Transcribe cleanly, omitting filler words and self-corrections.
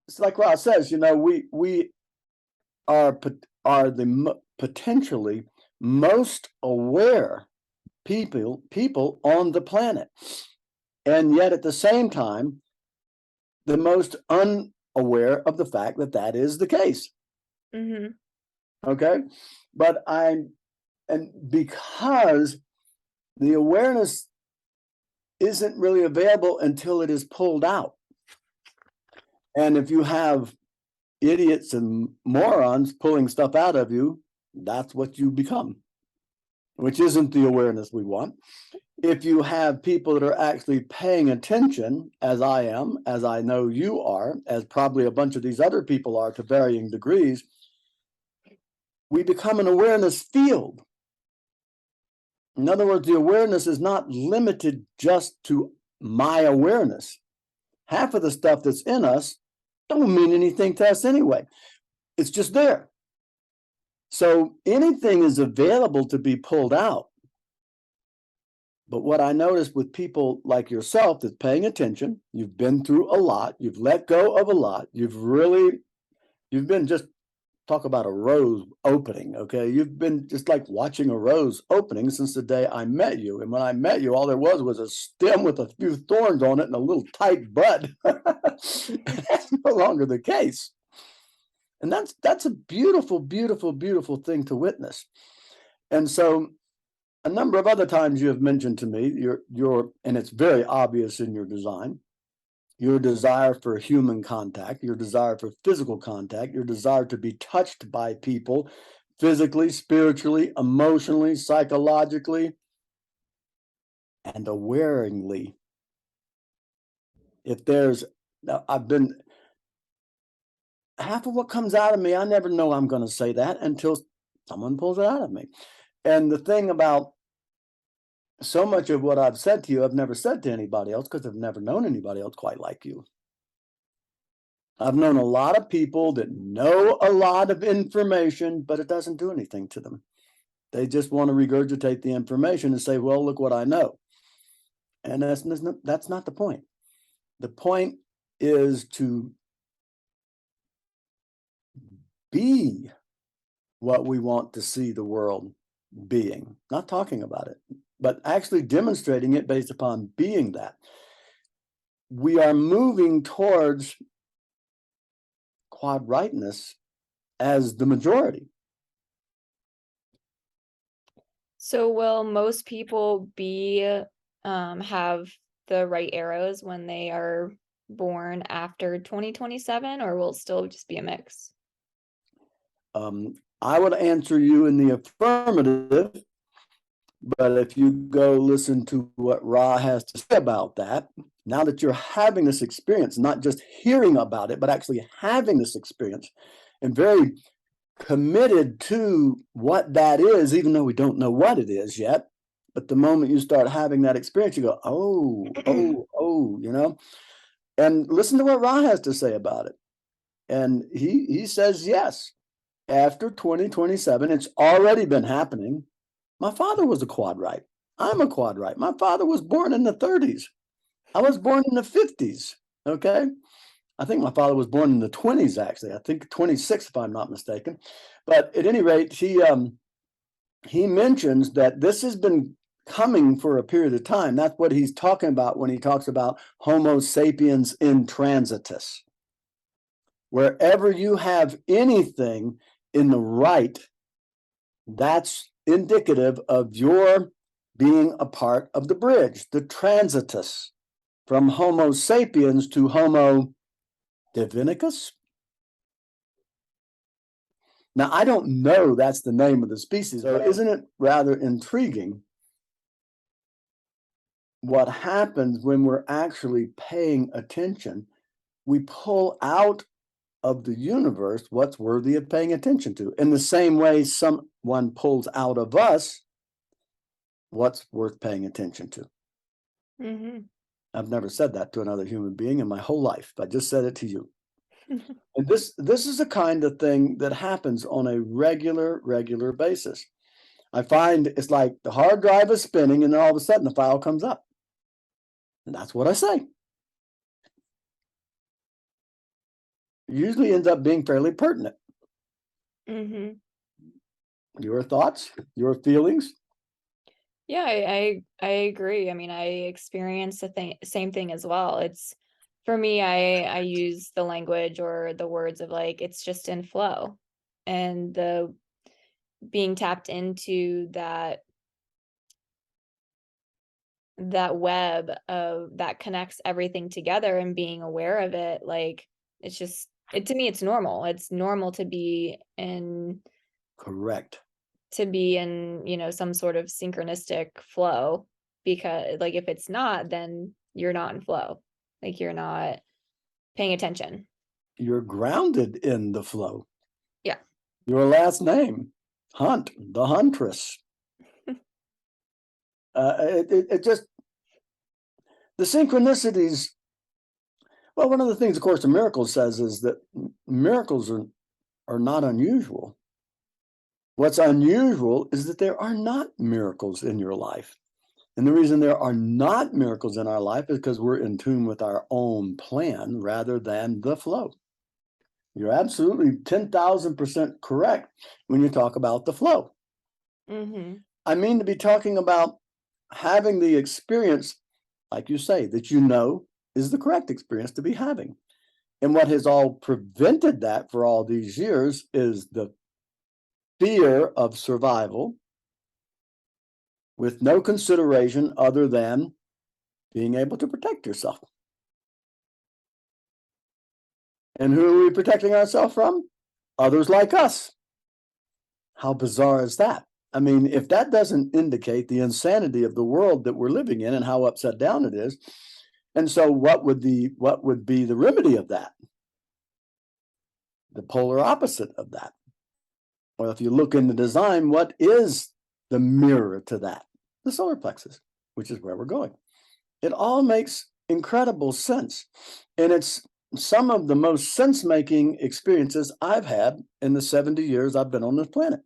it's like Ross says, we are the potentially most aware people on the planet, and yet at the same time, the most unaware of the fact that that is the case. Mm-hmm. Okay, but and because the awareness isn't really available until it is pulled out. And if you have idiots and morons pulling stuff out of you, that's what you become, which isn't the awareness we want. If you have people that are actually paying attention, as I am, as I know you are, as probably a bunch of these other people are to varying degrees, we become an awareness field. In other words, the awareness is not limited just to my awareness. Half of the stuff that's in us don't mean anything to us anyway. It's just there. So anything is available to be pulled out. But what I noticed with people like yourself that's paying attention, you've been through a lot, you've let go of a lot, you've been just, talk about a rose opening, okay? You've been just like watching a rose opening since the day I met you. And when I met you, all there was a stem with a few thorns on it and a little tight bud. That's no longer the case. And that's a beautiful, beautiful, beautiful thing to witness. And so a number of other times you have mentioned to me your and it's very obvious in your design, your desire for human contact, your desire for physical contact, your desire to be touched by people physically, spiritually, emotionally, psychologically, and awaringly. If there's, now half of what comes out of me, I never know I'm going to say that until someone pulls it out of me. And the thing about so much of what I've said to you, I've never said to anybody else because I've never known anybody else quite like you. I've known a lot of people that know a lot of information, but it doesn't do anything to them. They just want to regurgitate the information and say, well, look what I know. And that's not the point. The point is to be what we want to see the world being, not talking about it, but actually demonstrating it based upon being that. We are moving towards quad rightness as the majority. So will most people have the right arrows when they are born after 2027, or will it still just be a mix? I would answer you in the affirmative, but if you go listen to what Ra has to say about that, now that you're having this experience, not just hearing about it, but actually having this experience, and very committed to what that is, even though we don't know what it is yet. But the moment you start having that experience, you go, oh, and listen to what Ra has to say about it. And he says, yes, after 2027, it's already been happening. My father was a quad right. I'm a quad right. My father was born in the 30s. I was born in the 50s. Okay. I think my father was born in the 20s, actually. I think 26, if I'm not mistaken. But at any rate, he mentions that this has been coming for a period of time. That's what he's talking about when he talks about Homo sapiens in transitus. Wherever you have anything in the right, that's indicative of your being a part of the bridge, the transitus, from Homo sapiens to Homo divinicus. Now, I don't know that's the name of the species, but isn't it rather intriguing what happens when we're actually paying attention? We pull out of the universe what's worthy of paying attention to. In the same way, someone pulls out of us what's worth paying attention to. Mm-hmm. I've never said that to another human being in my whole life. I just said it to you. And this is the kind of thing that happens on a regular basis. I find it's like the hard drive is spinning and then all of a sudden the file comes up. And that's what I say. usually ends up being fairly pertinent. Mm-hmm. Your thoughts, your feelings? Yeah, I agree. I mean, I experienced the same thing as well. It's for me, I use the language or the words of like it's just in flow, and the being tapped into that web of that connects everything together and being aware of it, like it's just it to me it's normal. It's normal Correct. to be in, some sort of synchronistic flow, because like if it's not, then you're not in flow. Like you're not paying attention. You're grounded in the flow. Yeah. Your last name, Hunt, the huntress. It just, the synchronicities. Well, one of the things, of course, the Miracles says is that miracles are not unusual. What's unusual is that there are not miracles in your life. And the reason there are not miracles in our life is because we're in tune with our own plan rather than the flow. You're absolutely 10,000% correct when you talk about the flow. Mm-hmm. I mean to be talking about having the experience, like you say, that you know is the correct experience to be having. And what has all prevented that for all these years is the fear of survival with no consideration other than being able to protect yourself. And who are we protecting ourselves from? Others like us. How bizarre is that? I mean, if that doesn't indicate the insanity of the world that we're living in and how upside down it is, and so what would be the remedy of that? The polar opposite of that. Well, if you look in the design, what is the mirror to that? The solar plexus, which is where we're going. It all makes incredible sense. And it's some of the most sense-making experiences I've had in the 70 years I've been on this planet.